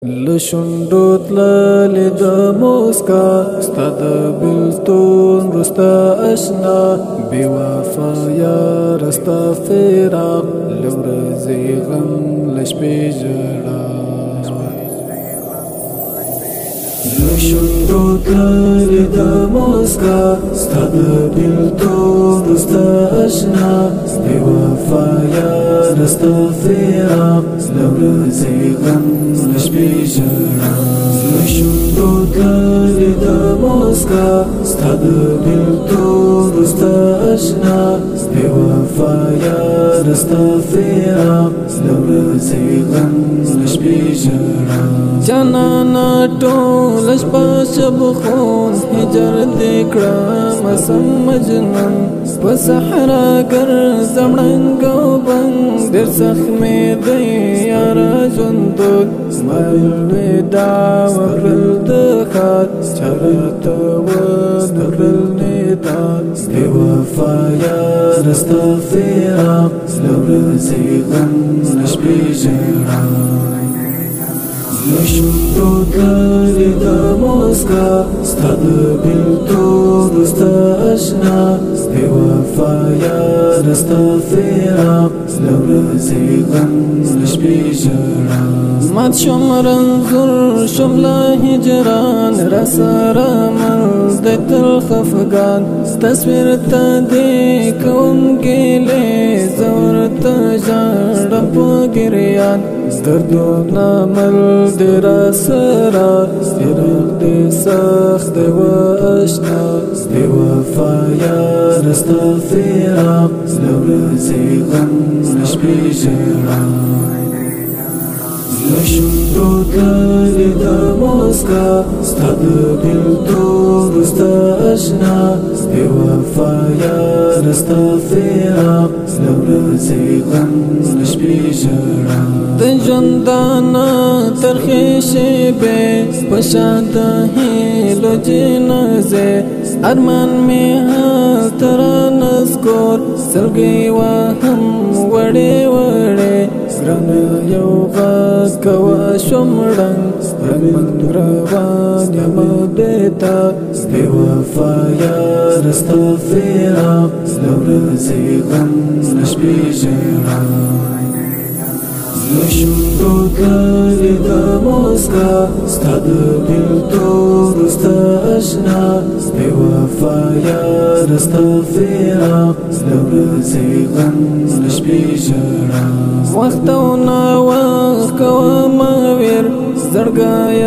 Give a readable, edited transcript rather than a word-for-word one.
لشندو تلالي د موسکا ستا د بلتون رستا اشنا بوفا یار ستا فراق لورزی غم لشپی جڑا لشندو تلالي د موسکا ستا د بلتون رستا اشنا بوفا یار ستا فراق لورزی غم لشپی جڑا لشندو تلالي د موسکا ستا د بلتون رستا اشنا بوفا یار ستا فراق لورزی غم لشپی جڑا جانانا ټول شپه شب خون هجر دکړه مسم مجنون په صحرا ګرځم ړنګ او بنګ ډېر سخت مې دی یاره ژوند الوداع وکړل د ښاد چېرته ونکړل ندا بې وفا یاره ستا فراق له ورځې غم له شپې ژړا لشندو تلالي د موسکا ستا د بلتون رستا اشنا بې وفا یاره ستا فراق له ورځې غم له شپې ژړا مات شوم رنځور شوم له هجران راسره مل دی تل خفګان تصویر ته دې کوم ګیلې زه ورته ژاړم په ګریان دردونه مل دی راسره فراق دی سخت دی و اشنا بې وفا یاره ستا فراق له ورځې غم له شپې ژړا لشندو تلالي د موسکا ستا د بلتون رستا اشنا بې وفا یاره ستا فراق له ورځې غم له شپې ژړا د ژوندانه ترخې شېبې په شا د هیلو جنازې ارمان مې هلته رانسکور سلګۍ وهم وړې وړې ګرانه یو غږ کوه شوم ړنګ رنګ روان یمه بېتا بې وفا یاره ستا فراق له ورځې غم له شپې ژړا لشندو تلالي د موسکا ستا د بلتون رستا اشنا بې وفا یاره ستا فراق له ورځې غم له شپې ژړا وخت او ناوخت کوه مه ویر زړګیه